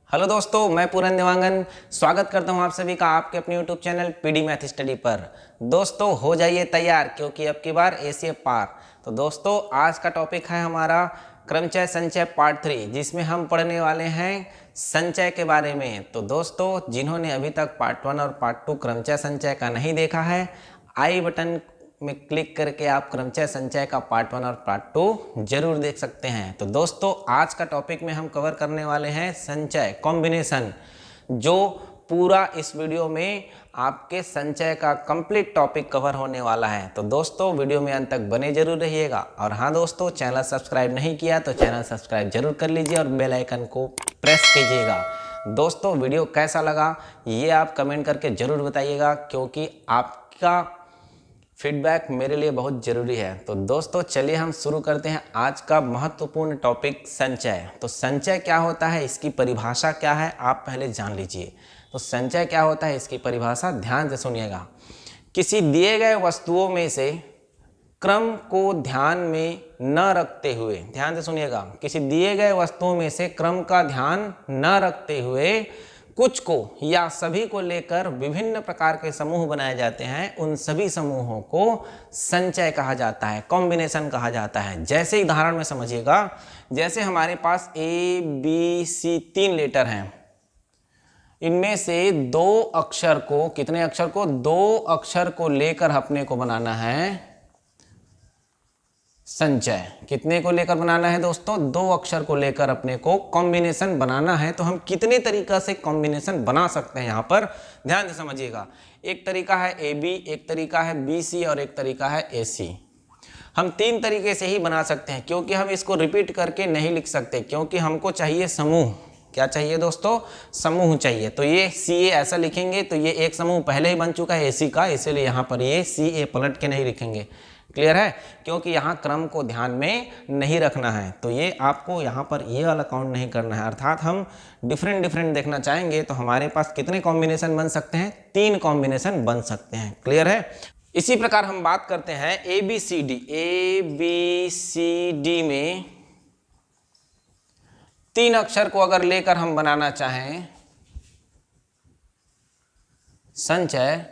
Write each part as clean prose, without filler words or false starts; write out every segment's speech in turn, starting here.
Hello दोस्तों, मैं पूरन देवांगन स्वागत करता हूं आप सभी का आपके अपने YouTube channel PD math study पर। दोस्तों हो जाइए तैयार क्योंकि अब की बार एसीए पार। तो दोस्तों आज का टॉपिक है हमारा क्रमचय संचय पार्ट 3, जिसमें हम पढ़ने वाले हैं संचय के बारे में। तो दोस्तों जिन्होंने अभी तक पार्ट 1 और पार्ट 2 क्रमचय संचय का नहीं देखा है, आई बटन में क्लिक करके आप क्रमचय संचय का पार्ट 1 और पार्ट 2 जरूर देख सकते हैं। तो दोस्तों आज का टॉपिक में हम कवर करने वाले हैं संचय कॉम्बिनेशन, जो पूरा इस वीडियो में आपके संचय का कंप्लीट टॉपिक कवर होने वाला है। तो दोस्तों वीडियो में अंत तक बने जरूर रहिएगा। और हाँ दोस्तों, चैनल सब्सक्राइब नहीं किया तो चैनल सब्सक्राइब जरूर कर लीजिए और बेल आइकन को प्रेस कीजिएगा। दोस्तों वीडियो कैसा लगा ये आप कमेंट करके जरूर बताइएगा, क्योंकि आपका फीडबैक मेरे लिए बहुत ज़रूरी है। तो दोस्तों चलिए हम शुरू करते हैं आज का महत्वपूर्ण टॉपिक संचय। तो संचय क्या होता है, इसकी परिभाषा क्या है, आप पहले जान लीजिए। तो संचय क्या होता है, इसकी परिभाषा ध्यान से सुनिएगा। किसी दिए गए वस्तुओं में से क्रम को ध्यान में न रखते हुए, ध्यान से सुनिएगा, किसी दिए गए वस्तुओं में से क्रम का ध्यान न रखते हुए कुछ को या सभी को लेकर विभिन्न प्रकार के समूह बनाए जाते हैं। उन सभी समूहों को संचय कहा जाता है, कॉम्बिनेशन कहा जाता है। जैसे उदाहरण में समझिएगा, जैसे हमारे पास ए बी सी 3 लेटर हैं, इनमें से 2 अक्षर को, कितने अक्षर को, 2 अक्षर को लेकर अपने को बनाना है संचय। कितने को लेकर बनाना है दोस्तों, 2 अक्षर को लेकर अपने को कॉम्बिनेशन बनाना है। तो हम कितने तरीका से कॉम्बिनेशन बना सकते हैं यहाँ पर ध्यान से समझिएगा। एक तरीका है ए बी, एक तरीका है बी सी और एक तरीका है ए सी। हम 3 तरीके से ही बना सकते हैं, क्योंकि हम इसको रिपीट करके नहीं लिख सकते, क्योंकि हमको चाहिए समूह। क्या चाहिए दोस्तों, समूह चाहिए। तो ये सी ए ऐसा लिखेंगे तो ये एक समूह पहले ही बन चुका है ए सी का, इसीलिए यहाँ पर ये सी ए पलट के नहीं लिखेंगे। क्लियर है, क्योंकि यहाँ क्रम को ध्यान में नहीं रखना है। तो ये आपको यहाँ पर ये वाला काउंट नहीं करना है। अर्थात हम डिफरेंट देखना चाहेंगे तो हमारे पास कितने कॉम्बिनेशन बन सकते हैं, 3 कॉम्बिनेशन बन सकते हैं। क्लियर है। इसी प्रकार हम बात करते हैं A B C D. A B C D में 3 अक्षर को अगर लेकर हम बनाना चाहें संचय,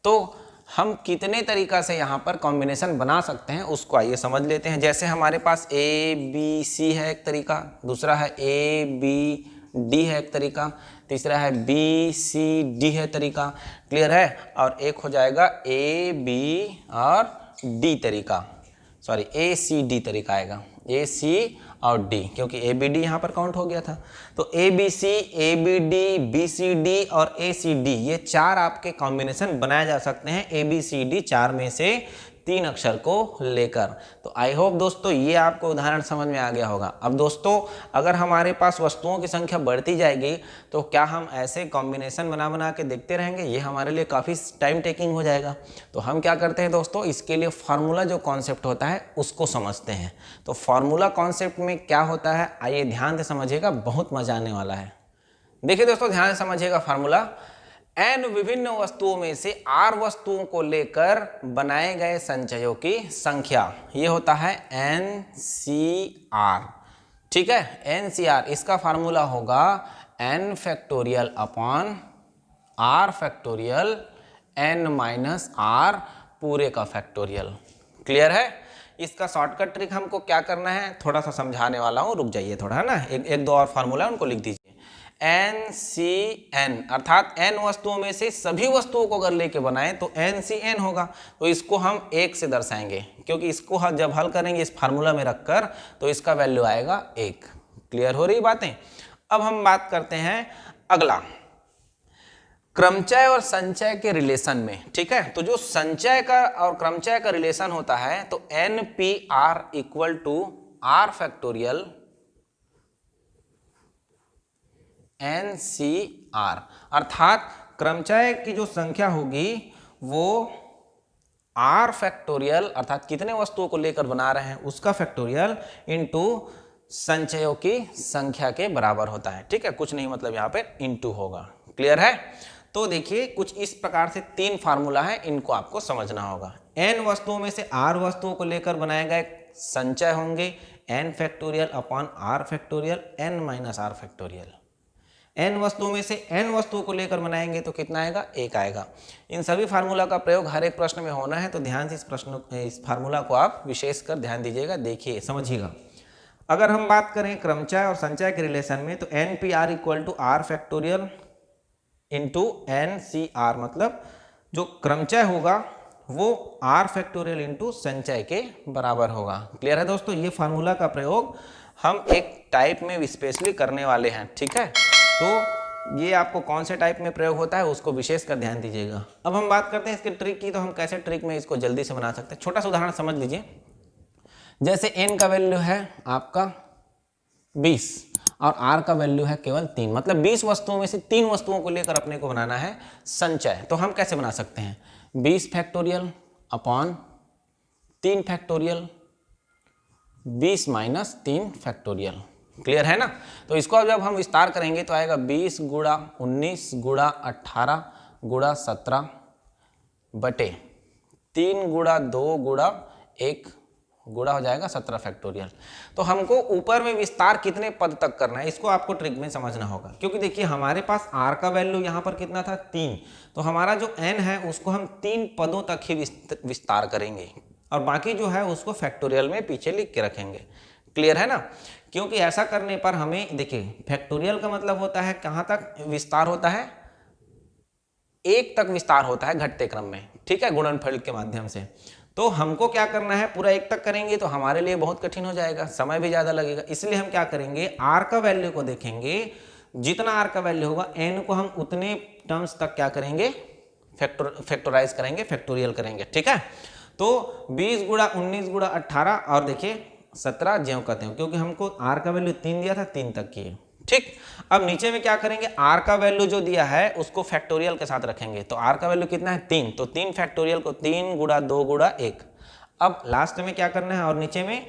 तो हम कितने तरीका से यहाँ पर कॉम्बिनेशन बना सकते हैं उसको आइए समझ लेते हैं। जैसे हमारे पास ए बी सी है एक तरीका, दूसरा है ए बी डी है एक तरीका, तीसरा है बी सी डी है तरीका। क्लियर है। और एक हो जाएगा ए बी और डी तरीका, सॉरी ए सी डी तरीका आएगा, ए सी और डी, क्योंकि ए बी डी यहाँ पर काउंट हो गया था। तो A B C, A B D, B C D और ए सी डी, ये 4 आपके कॉम्बिनेशन बनाए जा सकते हैं ए बी सी डी 4 में से 3 अक्षर को लेकर। तो आई होप दोस्तों ये आपको उदाहरण समझ में आ गया होगा। अब दोस्तों अगर हमारे पास वस्तुओं की संख्या बढ़ती जाएगी तो क्या हम ऐसे कॉम्बिनेशन बना के देखते रहेंगे, ये हमारे लिए काफ़ी टाइम टेकिंग हो जाएगा। तो हम क्या करते हैं दोस्तों, इसके लिए फार्मूला जो कॉन्सेप्ट होता है उसको समझते हैं। तो फार्मूला कॉन्सेप्ट में क्या होता है आइए ध्यान से समझिएगा, बहुत मजा आने वाला है। देखिए दोस्तों ध्यान से समझिएगा फार्मूला। n विभिन्न वस्तुओं में से r वस्तुओं को लेकर बनाए गए संचयों की संख्या, ये होता है NCR। ठीक है, NCR, इसका फार्मूला होगा n factorial upon r factorial n minus r पूरे का फैक्टोरियल। क्लियर है। इसका शॉर्टकट ट्रिक हमको क्या करना है, थोड़ा सा समझाने वाला हूँ, रुक जाइए थोड़ा, है ना। एक दो और फार्मूला उनको लिख दीजिए। NCN अर्थात n वस्तुओं में से सभी वस्तुओं को अगर लेके बनाएं तो NCN होगा। तो इसको हम 1 से दर्शाएंगे, क्योंकि इसको हम जब हल करेंगे इस फार्मूला में रखकर तो इसका वैल्यू आएगा 1। क्लियर हो रही बातें। अब हम बात करते हैं अगला, क्रमचय और संचय के रिलेशन में। ठीक है, तो जो संचय का और क्रमचय का रिलेशन होता है तो NPR equal to R factorial NCR, अर्थात क्रमचय की जो संख्या होगी वो R फैक्टोरियल अर्थात कितने वस्तुओं को लेकर बना रहे हैं उसका फैक्टोरियल इनटू संचयों की संख्या के बराबर होता है। ठीक है, कुछ नहीं, मतलब यहाँ पे इनटू होगा। क्लियर है। तो देखिए कुछ इस प्रकार से 3 फार्मूला है, इनको आपको समझना होगा। n वस्तुओं में से r वस्तुओं को लेकर बनाए गए संचय होंगे n factorial upon r factorial n minus r factorial. n वस्तुओं में से n वस्तुओं को लेकर बनाएंगे तो कितना आएगा, 1 आएगा। इन सभी फार्मूला का प्रयोग हर एक प्रश्न में होना है, तो ध्यान से इस फार्मूला को आप विशेष कर ध्यान दीजिएगा, देखिए समझिएगा। अगर हम बात करें क्रमचय और संचय के रिलेशन में, तो NPR equal to R factorial into NCR, मतलब जो क्रमचय होगा वो R फैक्टोरियल इंटू संचय के बराबर होगा। क्लियर है दोस्तों, ये फार्मूला का प्रयोग हम एक टाइप में स्पेशली करने वाले हैं, ठीक है। तो ये आपको कौन से टाइप में प्रयोग होता है उसको विशेष कर ध्यान दीजिएगा। अब हम बात करते हैं इसके ट्रिक की, तो हम कैसे ट्रिक में इसको जल्दी से बना सकते हैं। छोटा सा उदाहरण समझ लीजिए, जैसे n का वैल्यू है आपका 20 और r का वैल्यू है केवल 3, मतलब 20 वस्तुओं में से 3 वस्तुओं को लेकर अपने को बनाना है संचय। तो हम कैसे बना सकते हैं, 20 factorial upon 3 factorial 20 minus 3 factorial. Clear है ना। तो इसको अब जब हम विस्तार करेंगे तो आएगा 20 गुणा 19 गुणा 18 गुणा 17 बटे 3 गुणा 2 गुणा 1 गुणा हो जाएगा 17 फैक्टोरियल। तो हमको ऊपर में विस्तार कितने पद तक करना है, इसको आपको ट्रिक में समझना होगा। क्योंकि देखिए हमारे पास r का वैल्यू यहाँ पर कितना था, 3, तो हमारा जो n है उसको हम 3 पदों तक ही विस्तार करेंगे और बाकी जो है उसको फैक्टोरियल में पीछे लिख के रखेंगे। क्लियर है ना। क्योंकि ऐसा करने पर हमें देखिए फैक्टोरियल का मतलब होता है कहाँ तक विस्तार होता है, 1 तक विस्तार होता है घटते क्रम में, ठीक है, गुणनफल के माध्यम से। तो हमको क्या करना है, पूरा 1 तक करेंगे तो हमारे लिए बहुत कठिन हो जाएगा, समय भी ज़्यादा लगेगा। इसलिए हम क्या करेंगे, r का वैल्यू को देखेंगे, जितना r का वैल्यू होगा n को हम उतने टर्म्स तक क्या करेंगे, फैक्टोराइज करेंगे, फैक्टोरियल करेंगे, ठीक है। तो 20 गुणा 19 गुणा 18 और देखिए 17 ज्यों कहते हैं, क्योंकि हमको r का वैल्यू 3 दिया था, 3 तक किए, ठीक। अब नीचे में क्या करेंगे, r का वैल्यू जो दिया है उसको फैक्टोरियल के साथ रखेंगे। तो r का वैल्यू कितना है, 3, तो 3 फैक्टोरियल को 3 गुणा 2 गुणा 1। अब लास्ट में क्या करना है, और नीचे में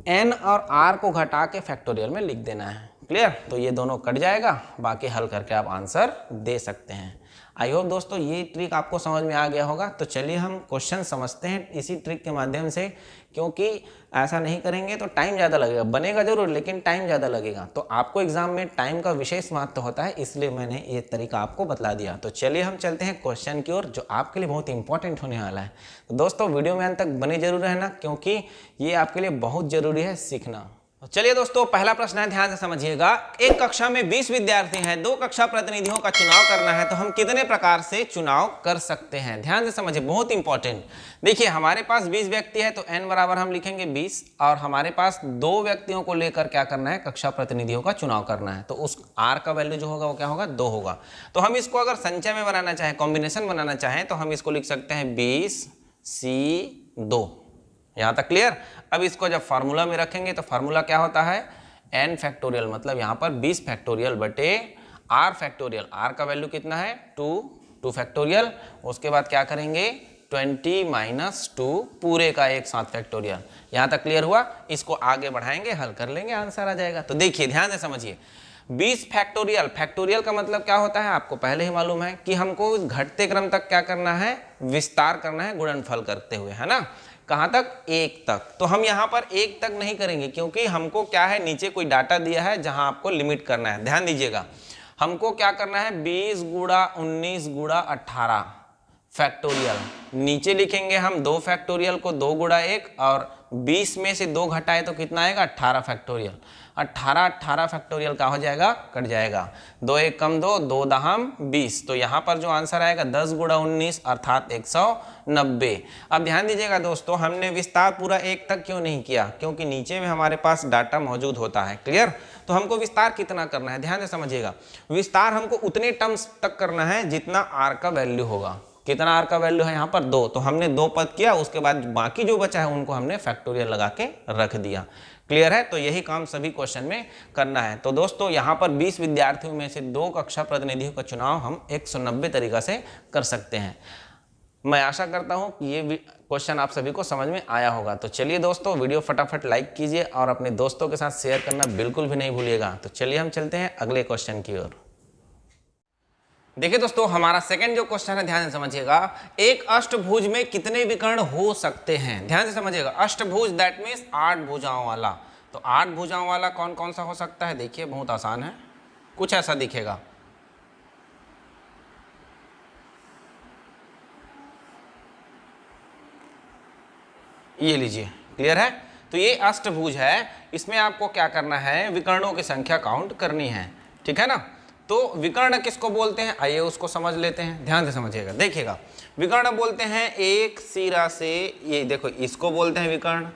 n और r को घटा के फैक्टोरियल में लिख देना है। क्लियर। तो ये दोनों कट जाएगा, बाकी हल करके आप आंसर दे सकते हैं। आई होप दोस्तों ये ट्रिक आपको समझ में आ गया होगा। तो चलिए हम क्वेश्चन समझते हैं इसी ट्रिक के माध्यम से, क्योंकि ऐसा नहीं करेंगे तो टाइम ज़्यादा लगेगा, बनेगा जरूर लेकिन टाइम ज़्यादा लगेगा। तो आपको एग्जाम में टाइम का विशेष महत्व होता है, इसलिए मैंने ये तरीका आपको बतला दिया। तो चलिए हम चलते हैं क्वेश्चन की ओर, जो आपके लिए बहुत इंपॉर्टेंट होने वाला है। तो दोस्तों वीडियो में अंत तक बने जरूर रहना, क्योंकि ये आपके लिए बहुत जरूरी है सीखना। चलिए दोस्तों पहला प्रश्न है, ध्यान से समझिएगा। एक कक्षा में 20 विद्यार्थी हैं, 2 कक्षा प्रतिनिधियों का चुनाव करना है, तो हम कितने प्रकार से चुनाव कर सकते हैं। ध्यान से समझिए, बहुत इंपॉर्टेंट। देखिए हमारे पास 20 व्यक्ति है तो n बराबर हम लिखेंगे 20, और हमारे पास 2 व्यक्तियों को लेकर क्या करना है, कक्षा प्रतिनिधियों का चुनाव करना है। तो उस r का वैल्यू जो होगा वो क्या होगा, 2 होगा। तो हम इसको अगर संचय में बनाना चाहें, कॉम्बिनेशन बनाना चाहें, तो हम इसको लिख सकते हैं 20C2। यहाँ तक क्लियर। अब इसको जब फार्मूला में रखेंगे तो फार्मूला क्या होता है, n फैक्टोरियल, मतलब यहाँ पर 20 फैक्टोरियल बटे r फैक्टोरियल। r का वैल्यू कितना है, 2 फैक्टोरियल। उसके बाद क्या करेंगे, 20 माइनस 2 पूरे का एक साथ फैक्टोरियल। यहाँ तक क्लियर हुआ। इसको आगे बढ़ाएंगे, हल कर लेंगे, आंसर आ जाएगा। तो देखिए ध्यान से समझिए, 20 फैक्टोरियल, फैक्टोरियल का मतलब क्या होता है आपको पहले ही मालूम है कि हमको घटते क्रम तक क्या करना है, विस्तार करना है गुणनफल करते हुए, है ना। कहाँ तक, 1 तक। तो हम यहाँ पर 1 तक नहीं करेंगे, क्योंकि हमको क्या है, नीचे कोई डाटा दिया है जहाँ आपको लिमिट करना है। ध्यान दीजिएगा, हमको क्या करना है, 20 गुणा 19 गुणा 18 फैक्टोरियल। नीचे लिखेंगे हम 2 फैक्टोरियल को 2 गुणा 1, और 20 में से 2 घटाए तो कितना आएगा, 18 फैक्टोरियल। 18 फैक्टोरियल का हो जाएगा, कट जाएगा, 2 1 कम 2, 2 दहम 20। तो यहाँ पर जो आंसर आएगा 10 गुणा 19 अर्थात 190। अब ध्यान दीजिएगा दोस्तों, हमने विस्तार पूरा 1 तक क्यों नहीं किया, क्योंकि नीचे में हमारे पास डाटा मौजूद होता है। क्लियर। तो हमको विस्तार कितना करना है, ध्यान से समझिएगा। विस्तार हमको उतने टर्म्स तक करना है जितना r का वैल्यू होगा। कितना r का वैल्यू है यहाँ पर, 2, तो हमने 2 पद किया, उसके बाद बाकी जो बचा है उनको हमने फैक्टोरियल लगा के रख दिया। क्लियर है। तो यही काम सभी क्वेश्चन में करना है। तो दोस्तों यहाँ पर 20 विद्यार्थियों में से 2 कक्षा प्रतिनिधियों का चुनाव हम 190 तरीका से कर सकते हैं। मैं आशा करता हूँ कि ये क्वेश्चन आप सभी को समझ में आया होगा। तो चलिए दोस्तों वीडियो फटाफट लाइक कीजिए और अपने दोस्तों के साथ शेयर करना बिल्कुल भी नहीं भूलिएगा। तो चलिए हम चलते हैं अगले क्वेश्चन की ओर। देखिए दोस्तों हमारा सेकंड जो क्वेश्चन है, ध्यान से समझिएगा। एक अष्टभुज में कितने विकर्ण हो सकते हैं। ध्यान से समझिएगा, अष्टभुज दैट मीन्स 8 भुजाओं वाला। तो 8 भुजाओं वाला कौन कौन सा हो सकता है, देखिए बहुत आसान है। कुछ ऐसा दिखेगा। ये लीजिए, क्लियर है। तो ये अष्टभुज है, इसमें आपको क्या करना है, विकर्णों की संख्या काउंट करनी है, ठीक है ना। तो विकर्ण किसको बोलते हैं, आइए उसको समझ लेते हैं, ध्यान से समझिएगा। देखिएगा, विकर्ण बोलते हैं एक सिरा से, ये देखो इसको बोलते हैं विकर्ण,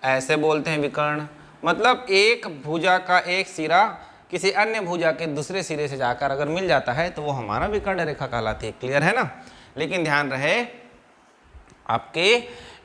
ऐसे बोलते हैं विकर्ण, मतलब एक भुजा का एक सिरा किसी अन्य भुजा के दूसरे सिरे से जाकर अगर मिल जाता है तो वो हमारा विकर्ण रेखा कहलाती है, क्लियर है ना। लेकिन ध्यान रहे, आपके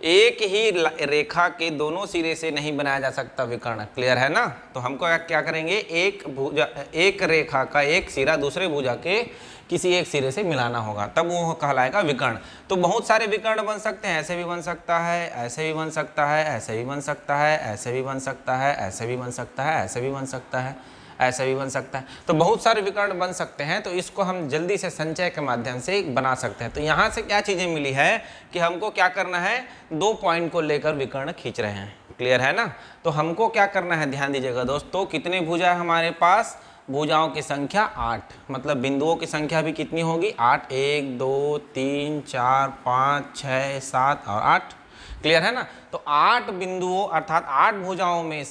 एक ही रेखा के दोनों सिरे से नहीं बनाया जा सकता विकर्ण, क्लियर है ना। तो हमको क्या करेंगे, एक रेखा का एक सिरा दूसरे भुजा के किसी एक सिरे से मिलाना होगा, तब वो कहलाएगा विकर्ण। तो बहुत सारे विकर्ण बन सकते हैं, ऐसे भी बन सकता है, ऐसे भी बन सकता है, ऐसे भी बन सकता है, ऐसे भी बन सकता है, ऐसे भी बन सकता है, ऐसे भी बन सकता है, ऐसे भी बन सकता है। तो बहुत सारे विकर्ण बन सकते हैं, तो इसको हम जल्दी से संचय के माध्यम से बना सकते हैं। तो यहाँ से क्या चीज़ें मिली है कि हमको क्या करना है, 2 पॉइंट को लेकर विकर्ण खींच रहे हैं, क्लियर है ना। तो हमको क्या करना है, ध्यान दीजिएगा दोस्तों, कितने भुजा है हमारे पास, भुजाओं की संख्या 8, मतलब बिंदुओं की संख्या भी कितनी होगी, 8, 1 2 3 4 5 6 7 और 8, क्लियर है ना। तो 8 बिंदुओं अर्थात 8 भुजाओं में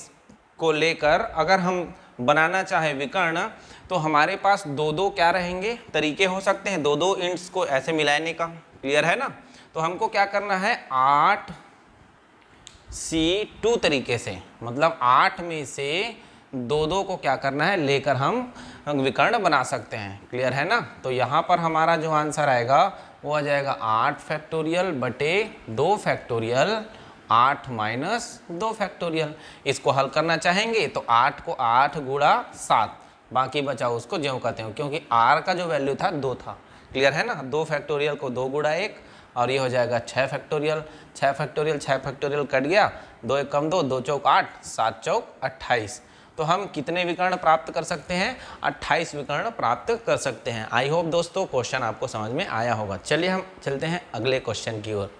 को लेकर अगर हम बनाना चाहे विकर्ण, तो हमारे पास 2-2 क्या रहेंगे, तरीके हो सकते हैं 2-2 इंट्स को ऐसे मिलाने का, क्लियर है ना। तो हमको क्या करना है, 8C2 तरीके से, मतलब 8 में से 2-2 को क्या करना है, लेकर हम विकर्ण बना सकते हैं, क्लियर है ना। तो यहाँ पर हमारा जो आंसर आएगा वो आ जाएगा 8 फैक्टोरियल बटे 2 फैक्टोरियल 8 माइनस 2 फैक्टोरियल। इसको हल करना चाहेंगे तो 8 को 8 गुणा 7, बाकी बचा उसको ज्यों कहते हैं, क्योंकि r का जो वैल्यू था 2 था, क्लियर है ना। 2 फैक्टोरियल को 2 गुणा 1 और ये हो जाएगा 6 फैक्टोरियल, 6 फैक्टोरियल 6 फैक्टोरियल कट गया, 2 1 कम 2, 2 चौक 8, 7 चौक 28। तो हम कितने विकर्ण प्राप्त कर सकते हैं, 28 विकर्ण प्राप्त कर सकते हैं। आई होप दोस्तों क्वेश्चन आपको समझ में आया होगा। चलिए हम चलते हैं अगले क्वेश्चन की ओर।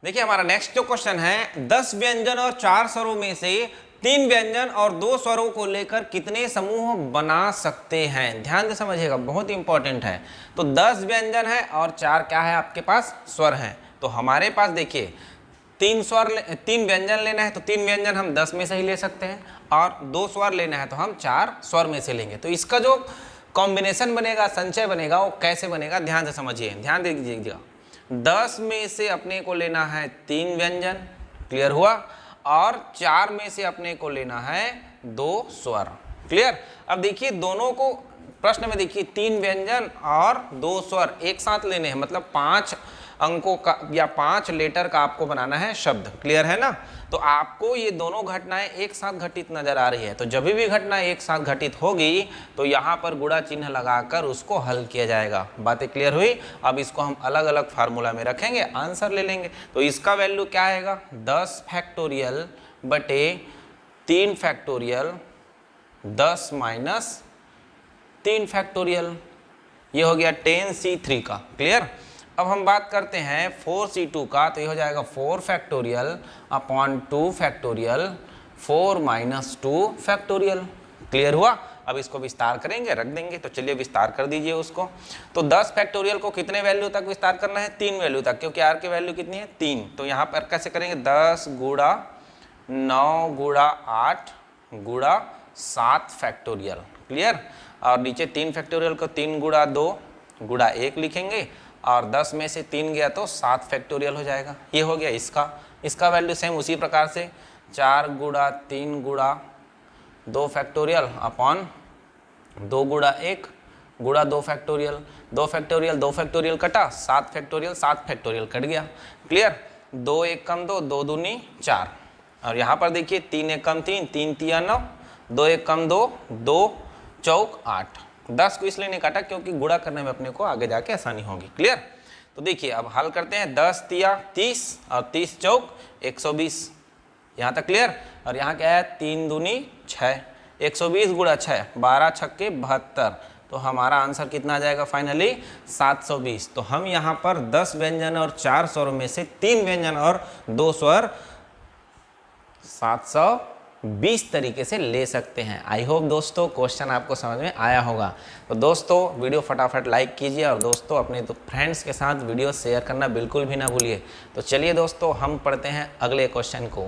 देखिए हमारा नेक्स्ट जो क्वेश्चन है, 10 व्यंजन और 4 स्वरों में से 3 व्यंजन और 2 स्वरों को लेकर कितने समूह बना सकते हैं। ध्यान से समझिएगा, बहुत इंपॉर्टेंट है। तो 10 व्यंजन है और 4 क्या है आपके पास, स्वर हैं। तो हमारे पास देखिए 3 व्यंजन लेना है तो 3 व्यंजन हम 10 में से ही ले सकते हैं, और 2 स्वर लेना है तो हम 4 स्वर में से लेंगे। तो इसका जो कॉम्बिनेशन बनेगा, संचय बनेगा, वो कैसे बनेगा, ध्यान से समझिए, ध्यान दे दीजिएगा। 10 में से अपने को लेना है 3 व्यंजन, क्लियर हुआ, और 4 में से अपने को लेना है 2 स्वर, क्लियर। अब देखिए दोनों को प्रश्न में देखिए 3 व्यंजन और 2 स्वर एक साथ लेने हैं, मतलब 5 अंकों का या 5 लेटर का आपको बनाना है शब्द, क्लियर है ना। तो आपको ये दोनों घटनाएं एक साथ घटित नजर आ रही है, तो जब भी घटना एक साथ घटित होगी तो यहाँ पर गुणा चिन्ह लगाकर उसको हल किया जाएगा। बातें क्लियर हुई। अब इसको हम अलग अलग फार्मूला में रखेंगे, आंसर ले लेंगे। तो इसका वैल्यू क्या आएगा, 10 फैक्टोरियल बटे 3 फैक्टोरियल 10 माइनस 3 फैक्टोरियल, ये हो गया 10C3 का, क्लियर। अब हम बात करते हैं 4C2 का, तो ये हो जाएगा 4 factorial upon 2 factorial 4 minus 2 factorial, clear हुआ। अब इसको विस्तार करेंगे, रख देंगे। तो चलिए विस्तार कर दीजिए उसको। तो 10 फैक्टोरियल को कितने वैल्यू तक विस्तार करना है, 3 वैल्यू तक, क्योंकि r की वैल्यू कितनी है 3। तो यहाँ पर कैसे करेंगे, 10 गुणा 9 गुणा 8 गुणा 7 फैक्टोरियल, क्लियर। और नीचे 3 फैक्टोरियल को 3 गुणा 2 गुणा 1 लिखेंगे, और 10 में से 3 गया तो 7 फैक्टोरियल हो जाएगा। ये हो गया इसका वैल्यू सेम उसी प्रकार से 4 गुणा 3 गुणा 2 फैक्टोरियल अपॉन 2 गुणा 1 गुणा 2 फैक्टोरियल, 2 फैक्टोरियल 2 फैक्टोरियल कटा, 7 फैक्टोरियल 7 फैक्टोरियल कट गया, क्लियर। 2 1 कम 2, 2 दूनी 4, और यहाँ पर देखिए 3 1 कम 3, 3 तिया 9, 2 1 कम 2, 2 चौक 8। 10 को इसलिए नहीं काटा क्योंकि गुणा करने में अपने को आगे जाके आसानी होगी, क्लियर। तो देखिए अब हल करते हैं, 10 तिया 30 और 30 चौक 120, यहाँ तक क्लियर। और यहाँ क्या है, 3 दूनी 6, 120 गुणा 6, 12 छक्के 72। तो हमारा आंसर कितना आ जाएगा फाइनली 720। तो हम यहाँ पर 10 व्यंजन और 4 स्वरों में से 3 व्यंजन और 2 स्वर 720 20 तरीके से ले सकते हैं। आई होप दोस्तों क्वेश्चन आपको समझ में आया होगा। तो दोस्तों वीडियो फटाफट लाइक कीजिए और दोस्तों अपने फ्रेंड्स के साथ वीडियो शेयर करना बिल्कुल भी ना भूलिए। तो चलिए दोस्तों हम पढ़ते हैं अगले क्वेश्चन को।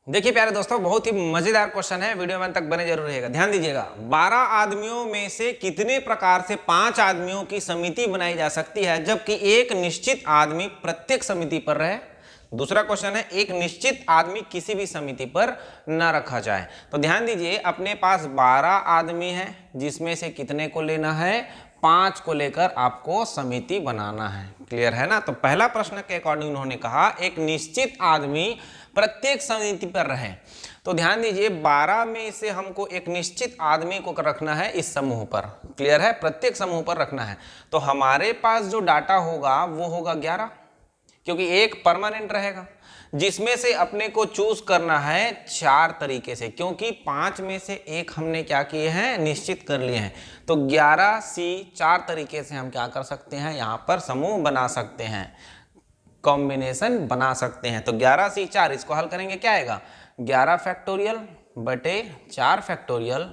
देखिए प्यारे दोस्तों, बहुत ही मजेदार क्वेश्चन है, वीडियो में तक बने जरूर रहेगा। ध्यान दीजिएगा, 12 आदमियों में से कितने प्रकार से 5 आदमियों की समिति बनाई जा सकती है जबकि एक निश्चित आदमी प्रत्येक समिति पर रहे। दूसरा क्वेश्चन है, एक निश्चित आदमी किसी भी समिति पर न रखा जाए। तो ध्यान दीजिए, अपने पास 12 आदमी है जिसमें से कितने को लेना है, 5 को लेकर आपको समिति बनाना है। क्लियर है ना। तो पहला प्रश्न के अकॉर्डिंग उन्होंने कहा एक निश्चित आदमी प्रत्येक समिति पर रहे। तो ध्यान दीजिए, 12 में से हमको एक निश्चित आदमी को रखना है इस समूह पर। क्लियर है, प्रत्येक समूह पर रखना है। तो हमारे पास जो डाटा होगा वो होगा 11, क्योंकि एक परमानेंट रहेगा जिसमें से अपने को चूज करना है 4 तरीके से, क्योंकि 5 में से एक हमने क्या किए हैं, निश्चित कर लिए हैं। तो 11C 4 तरीके से हम क्या कर सकते हैं, यहाँ पर समूह बना सकते हैं, कॉम्बिनेशन बना सकते हैं। तो 11C 4, इसको हल करेंगे क्या आएगा, 11 फैक्टोरियल बटे 4 फैक्टोरियल,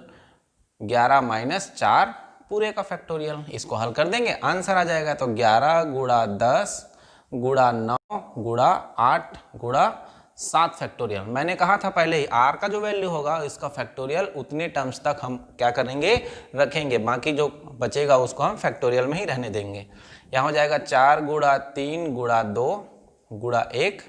11 माइनस 4 पूरे का फैक्टोरियल। इसको हल कर देंगे, आंसर आ जाएगा। तो 11 गुणा 10 गुणा 9 गुणा 8 गुणा 7 फैक्टोरियल। मैंने कहा था पहले ही, आर का जो वैल्यू होगा इसका फैक्टोरियल उतने टर्म्स तक हम क्या करेंगे, रखेंगे, बाकी जो बचेगा उसको हम फैक्टोरियल में ही रहने देंगे। यहाँ हो जाएगा 4 गुणा 3 गुणा 2 गुणा 1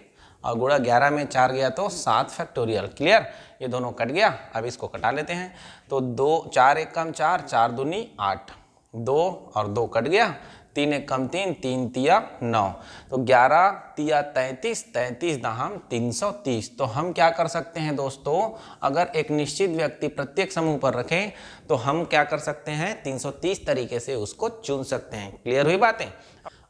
और गुणा 11 में 4 गया तो 7 फैक्टोरियल। क्लियर, ये दोनों कट गया। अब इसको कटा लेते हैं। तो 2 4 1 कम 4, 4 दूनी 8, 2 और 2 कट गया, 3 1 कम 3, 3 तिया 9। तो 11 तिया 33, 33 दहम 330। तो हम क्या कर सकते हैं दोस्तों, अगर एक निश्चित व्यक्ति प्रत्येक समूह पर रखें तो हम क्या कर सकते हैं, 330 तरीके से उसको चुन सकते हैं। क्लियर हुई बातें।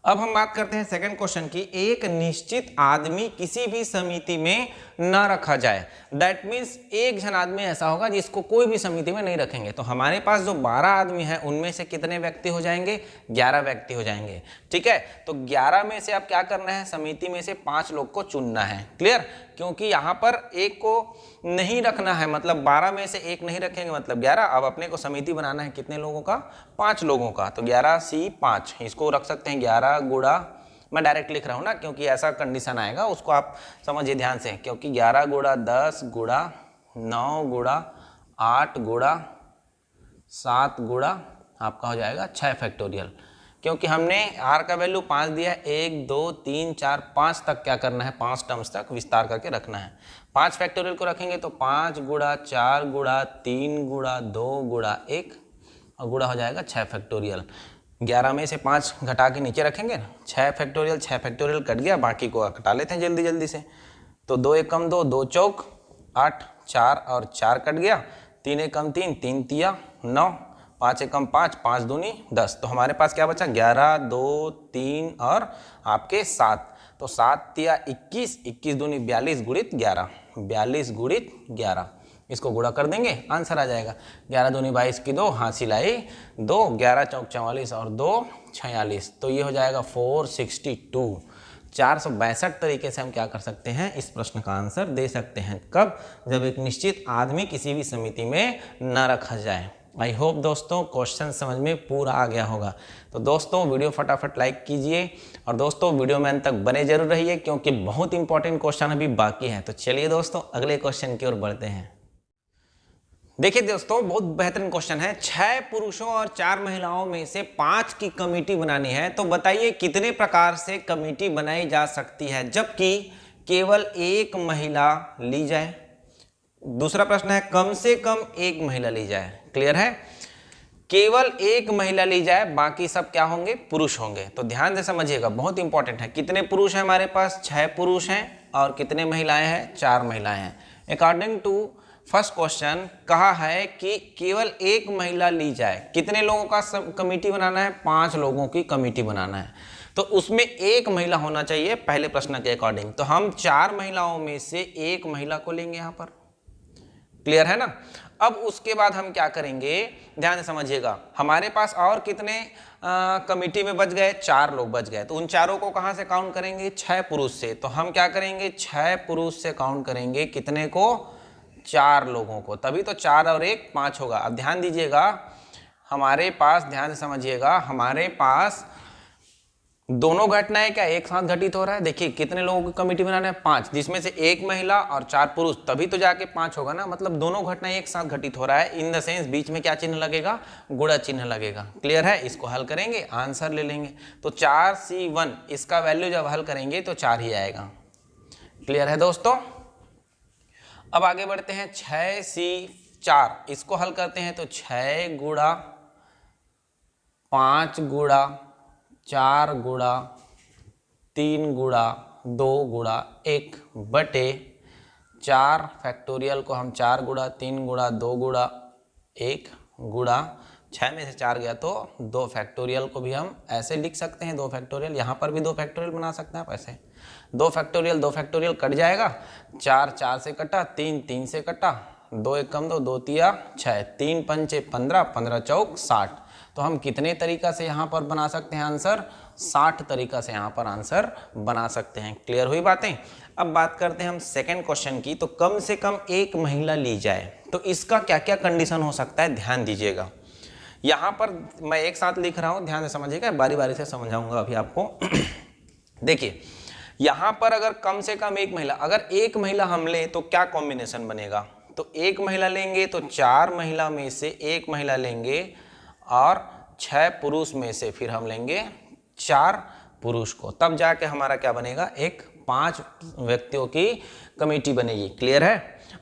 अब हम बात करते हैं सेकंड क्वेश्चन की, एक निश्चित आदमी किसी भी समिति में न रखा जाए। दैट मीन्स एक जन आदमी ऐसा होगा जिसको कोई भी समिति में नहीं रखेंगे। तो हमारे पास जो 12 आदमी हैं उनमें से कितने व्यक्ति हो जाएंगे, 11 व्यक्ति हो जाएंगे। ठीक है, तो 11 में से अब क्या करना है, समिति में से 5 लोग को चुनना है। क्लियर, क्योंकि यहाँ पर एक को नहीं रखना है, मतलब 12 में से एक नहीं रखेंगे मतलब 11। अब अपने को समिति बनाना है कितने लोगों का, 5 लोगों का। तो 11C 5, इसको रख सकते हैं 11 गुणा, मैं डायरेक्ट लिख रहा हूँ ना क्योंकि ऐसा कंडीशन आएगा, उसको आप समझिए ध्यान से। क्योंकि 11 गुणा 10 गुणा 9 गुणा 8 गुणा 7 गुणा आपका हो जाएगा 6 फैक्टोरियल। क्योंकि हमने आर का वैल्यू 5 दिया है, 1 2 3 4 5 तक क्या करना है, 5 टर्म्स तक विस्तार करके रखना है। 5 फैक्टोरियल को रखेंगे तो 5 गुणा 4 गुणा 3 गुणा 2 गुणा 1 और गुणा हो जाएगा 6 फैक्टोरियल। 11 में से 5 घटा के नीचे रखेंगे, 6 फैक्टोरियल, 6 फैक्टोरियल कट गया, बाकी को कटा लेते हैं जल्दी जल्दी से। तो 2 1 कम 2, 2 चौक 8, 4 और 4 कट गया, 3 1 कम 3, 3 तिया 9, 5 1 कम 5, 5 दूनी 10। तो हमारे पास क्या बचा, 11 2 3 और आपके 7। तो 7 तिया 21, 21 दूनी 42 गुणित 11, 42 गुणित 11। इसको गुणा कर देंगे, आंसर आ जाएगा 11 दूनी 22 की 2, हासिल आई 2, 11 चौक 44 और 2 46। तो ये हो जाएगा 462। 462 तरीके से हम क्या कर सकते हैं, इस प्रश्न का आंसर दे सकते हैं। कब, जब एक निश्चित आदमी किसी भी समिति में न रखा जाए। आई होप दोस्तों क्वेश्चन समझ में पूरा आ गया होगा। तो दोस्तों वीडियो फटाफट लाइक कीजिए और दोस्तों वीडियो में अंत तक बने जरूर रहिए क्योंकि बहुत इंपॉर्टेंट क्वेश्चन अभी बाकी है। तो चलिए दोस्तों अगले क्वेश्चन की ओर बढ़ते हैं। देखिए दोस्तों, बहुत बेहतरीन क्वेश्चन है। 6 पुरुषों और 4 महिलाओं में से 5 की कमेटी बनानी है, तो बताइए कितने प्रकार से कमेटी बनाई जा सकती है जबकि केवल एक महिला ली जाए। दूसरा प्रश्न है, कम से कम एक महिला ली जाए। क्लियर है, केवल एक महिला ली जाए, बाकी सब क्या होंगे, पुरुष होंगे। तो ध्यान से समझिएगा, बहुत इंपॉर्टेंट है। कितने पुरुष हैं हमारे पास, 6 पुरुष हैं और कितने महिलाएं हैं, 4 महिलाएं हैं। अकॉर्डिंग टू फर्स्ट क्वेश्चन कहा है कि केवल एक महिला ली जाए। कितने लोगों का कमेटी बनाना है, 5 लोगों की कमेटी बनाना है, तो उसमें एक महिला होना चाहिए पहले प्रश्न के अकॉर्डिंग। तो हम 4 महिलाओं में से एक महिला को लेंगे यहाँ पर। क्लियर है ना। अब उसके बाद हम क्या करेंगे, ध्यान से समझिएगा, हमारे पास और कितने कमेटी में बच गए, 4 लोग बच गए। तो उन चारों को कहाँ से काउंट करेंगे, 6 पुरुष से। तो हम क्या करेंगे, 6 पुरुष से काउंट करेंगे, कितने को, 4 लोगों को, तभी तो 4 और 1 5 होगा। अब ध्यान दीजिएगा, हमारे पास, ध्यान से समझिएगा, हमारे पास दोनों घटनाएं क्या एक साथ घटित हो रहा है। देखिए कितने लोगों की कमेटी बनाना है, 5, जिसमें से 1 महिला और 4 पुरुष, तभी तो जाके 5 होगा ना। मतलब दोनों घटनाएं एक साथ घटित हो रहा है, इन द सेंस बीच में क्या चिन्ह लगेगा, गुणा चिन्ह लगेगा। क्लियर है? इसको हल करेंगे, आंसर ले लेंगे। तो 4C1 इसका वैल्यू जब हल करेंगे तो 4 ही आएगा। क्लियर है दोस्तों? अब आगे बढ़ते हैं, 6C4 इसको हल करते हैं तो 6 गुणा 5 गुणा 4 गुणा 3 गुणा 2 गुणा 1 बटे 4 फैक्टोरियल को हम 4 गुणा 3 गुणा 2 गुणा 1 गुणा 6 में से 4 गया तो 2 फैक्टोरियल को भी हम ऐसे लिख सकते हैं, 2 फैक्टोरियल, यहाँ पर भी 2 फैक्टोरियल बना सकते हैं आप ऐसे। 2 फैक्टोरियल कट जाएगा, 4 4 से कटा, 3 3 से कटा, 2 1 कम 2, 2 तिया 6, 3 पंचे 15, 15 चौक 60। तो हम कितने तरीका से यहाँ पर बना सकते हैं आंसर, 60 तरीका से यहाँ पर आंसर बना सकते हैं। क्लियर हुई बातें? अब बात करते हैं हम सेकंड क्वेश्चन की। तो कम से कम 1 महिला ली जाए तो इसका क्या क्या कंडीशन हो सकता है, ध्यान दीजिएगा। यहाँ पर मैं एक साथ लिख रहा हूँ, ध्यान से समझिएगा, बारी बारी से समझाऊंगा अभी आपको। देखिए यहाँ पर अगर कम से कम 1 महिला, अगर 1 महिला हम लें तो क्या कॉम्बिनेशन बनेगा। तो 1 महिला लेंगे तो 4 महिला में से 1 महिला लेंगे और 6 पुरुष में से फिर हम लेंगे 4 पुरुष को, तब जाके हमारा क्या बनेगा, एक 5 व्यक्तियों की कमेटी बनेगी। क्लियर है?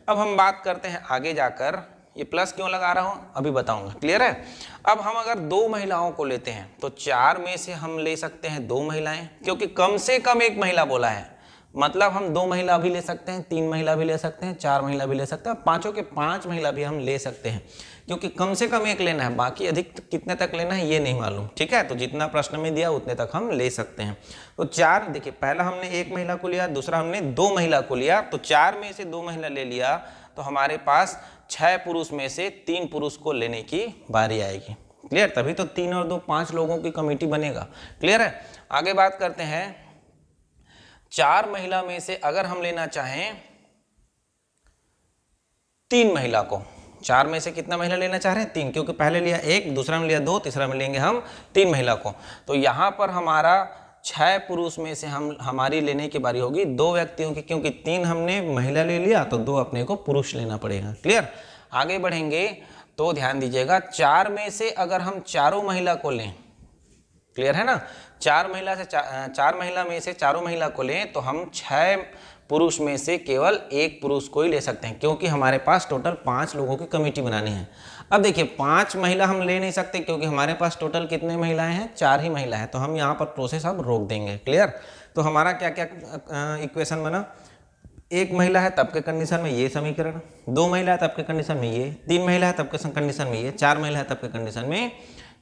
अब हम बात करते हैं आगे जाकर, ये प्लस क्यों लगा रहा हूं अभी बताऊंगा। क्लियर है? अब हम अगर 2 महिलाओं को लेते हैं तो 4 में से हम ले सकते हैं 2 महिलाएं, क्योंकि कम से कम 1 महिला बोला है, मतलब हम 2 महिला भी ले सकते हैं, 3 महिला भी ले सकते हैं, 4 महिला भी ले सकते हैं, पांचों के 5 महिला भी हम ले सकते हैं, क्योंकि कम से कम 1 लेना है, बाकी अधिक कितने तक लेना है ये नहीं मालूम। ठीक है? तो जितना प्रश्न में दिया उतने तक हम ले सकते हैं। तो 4, देखिए पहला हमने 1 महिला को लिया, दूसरा हमने 2 महिला को लिया, तो 4 में से 2 महिला ले लिया तो हमारे पास 6 पुरुष में से 3 पुरुष को लेने की बारी आएगी। क्लियर? तभी तो 3 और 2 5 लोगों की कमेटी बनेगा। क्लियर है? आगे बात करते हैं, 4 महिला में से अगर हम लेना चाहें 3 महिला को, 4 में से कितना महिला लेना चाह रहे हैं, 3, क्योंकि पहले लिया 1, दूसरा में लिया 2, तीसरा में लेंगे हम 3 महिला को। तो यहाँ पर हमारा 6 पुरुष में से हमारी लेने की बारी होगी 2 व्यक्तियों की, क्योंकि 3 हमने महिला ले लिया तो 2 अपने को पुरुष लेना पड़ेगा। क्लियर? आगे बढ़ेंगे तो ध्यान दीजिएगा, 4 में से अगर हम चारों महिला को लें, क्लियर है ना, 4 महिला में से चारों महिला को लें तो हम 6 पुरुष में से केवल 1 पुरुष को ही ले सकते हैं, क्योंकि हमारे पास टोटल 5 लोगों की कमेटी बनानी है। अब देखिए 5 महिला हम ले नहीं सकते, क्योंकि हमारे पास टोटल कितने महिलाएं हैं, 4 ही महिला है, तो हम यहाँ पर प्रोसेस अब रोक देंगे। क्लियर? तो हमारा क्या क्या इक्वेशन बना, 1 महिला है तब के कंडीशन में ये समीकरण, 2 महिला है तब के कंडीशन में ये, 3 महिला है तब के कंडीशन में ये, 4 महिला है तब के कंडीशन में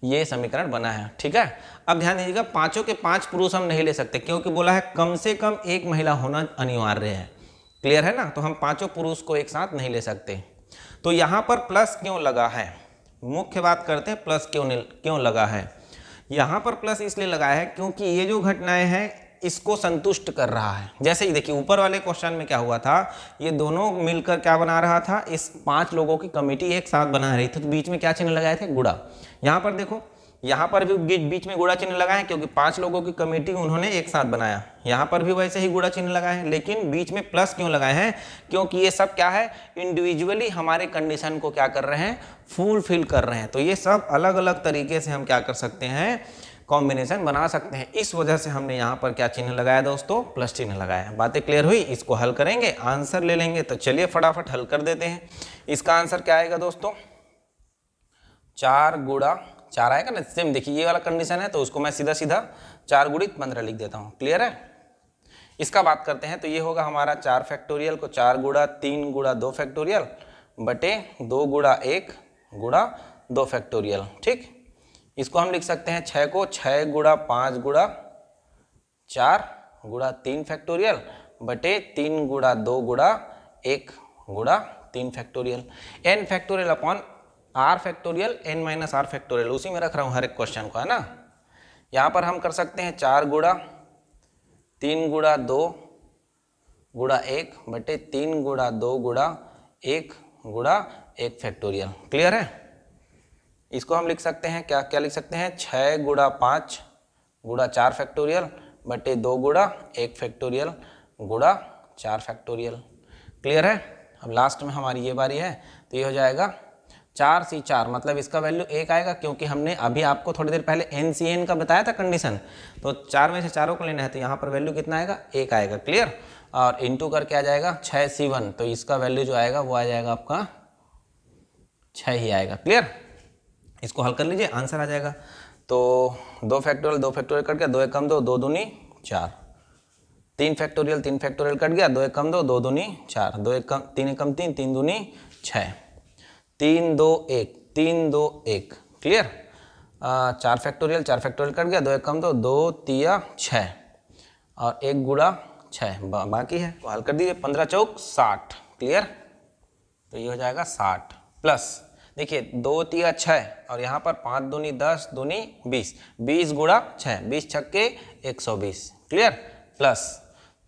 ये समीकरण बना है। ठीक है? अब ध्यान दीजिएगा, पांचों के 5 पुरुष हम नहीं ले सकते, क्योंकि बोला है कम से कम 1 महिला होना अनिवार्य है। क्लियर है ना? तो हम 5 पुरुष को एक साथ नहीं ले सकते। तो यहाँ पर प्लस क्यों लगा है, मुख्य बात करते हैं, प्लस क्यों लगा है। यहाँ पर प्लस इसलिए लगा है क्योंकि ये जो घटनाएं हैं इसको संतुष्ट कर रहा है। जैसे ही देखिए ऊपर वाले क्वेश्चन में क्या हुआ था, ये दोनों मिलकर क्या बना रहा था, इस 5 लोगों की कमेटी एक साथ बना रही थी, तो बीच में क्या चिन्ह लगाए थे, गुणा। यहाँ पर देखो, यहाँ पर भी बीच में गुणा चिन्ह लगा है, क्योंकि 5 लोगों की कमेटी उन्होंने एक साथ बनाया। यहाँ पर भी वैसे ही गुणा चिन्ह लगा है, लेकिन बीच में प्लस क्यों लगाए हैं, क्योंकि ये सब क्या है, इंडिविजुअली हमारे कंडीशन को क्या कर रहे हैं, फुलफिल कर रहे हैं। तो ये सब अलग अलग तरीके से हम क्या कर सकते हैं, कॉम्बिनेशन बना सकते हैं। इस वजह से हमने यहाँ पर क्या चिन्ह लगाया दोस्तों, प्लस चिन्ह लगाया। बातें क्लियर हुई? इसको हल करेंगे, आंसर ले लेंगे। तो चलिए फटाफट हल कर देते हैं। इसका आंसर क्या आएगा दोस्तों, 4 गुणा 4 आएगा ना। सेम देखिए ये वाला कंडीशन है, तो उसको मैं सीधा सीधा 4 गुणित 15 लिख देता हूँ। क्लियर है? इसका बात करते हैं तो ये होगा हमारा 4 फैक्टोरियल को 4 गुणा 3 गुणा 2 फैक्टोरियल बटे 2 गुणा 1 गुणा 2 फैक्टोरियल। ठीक, इसको हम लिख सकते हैं 6 को 6 गुणा 5 गुणा 4 गुणा 3 फैक्टोरियल बटे 3 गुणा 2 गुणा 1 गुणा 3 factorial. n factorial upon r factorial n minus r factorial, उसी में रख रहा हूँ हर एक क्वेश्चन को, है ना। यहाँ पर हम कर सकते हैं 4 गुणा 3 गुणा 2 गुणा 1 बटे 3 गुणा 2 गुणा 1 गुणा 1 फैक्टोरियल। क्लियर है? इसको हम लिख सकते हैं क्या क्या लिख सकते हैं, 6 गुणा 5 गुणा 4 फैक्टोरियल बटे 2 गुणा 1 फैक्टोरियल गुणा 4 फैक्टोरियल। क्लियर है? अब लास्ट में हमारी ये बारी है, तो ये हो जाएगा 4C4, मतलब इसका वैल्यू 1 आएगा, क्योंकि हमने अभी आपको थोड़ी देर पहले NCN का बताया था कंडीशन, तो 4 में से चारों को लेना है, तो यहाँ पर वैल्यू कितना आएगा, 1 आएगा। क्लियर? और इंटू करके आ जाएगा 6C1, तो इसका वैल्यू जो आएगा वो आ जाएगा आपका 6 ही आएगा। क्लियर? इसको हल कर लीजिए, आंसर आ जाएगा। तो 2 फैक्टोरियल कट गया, 2 एक कम 2, 2 दूनी 4, 3 फैक्टोरियल कट गया, 2 एक कम 2, 2 दूनी 4, 2 एक कम 3 एक कम 3, 3 दूनी 6, 3 2 1, 3 2 1। क्लियर? 4 फैक्टोरियल कट गया, 2 एक कम 2, 2 तिया 6 और 1 गुणा 6 बाकी है, तो हल कर दीजिए। 15 चौक 60। क्लियर? तो ये हो जाएगा 60 प्लस, देखिए 2 तिया 6 और यहाँ पर 5 दूनी 10, दूनी 20, 20 गुणा 6, 20 छक्के 120। क्लियर? प्लस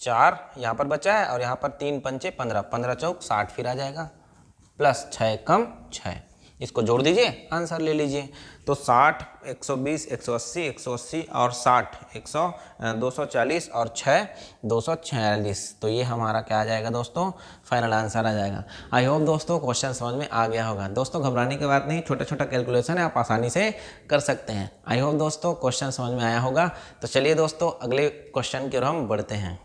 4 यहाँ पर बचा है और यहाँ पर 3 पंचे 15, 15 चौक 60 फिर आ जाएगा, प्लस 6 कम 6, इसको जोड़ दीजिए, आंसर ले लीजिए। तो 60 120 180 180 और 60 240 और 6 246, तो ये हमारा क्या आ जाएगा दोस्तों, फाइनल आंसर आ जाएगा। आई होप दोस्तों क्वेश्चन समझ में आ गया होगा। दोस्तों घबराने की बात नहीं, छोटा छोटा कैलकुलेशन है, आप आसानी से कर सकते हैं। आई होप दोस्तों क्वेश्चन समझ में आया होगा। तो चलिए दोस्तों अगले क्वेश्चन की ओर हम बढ़ते हैं।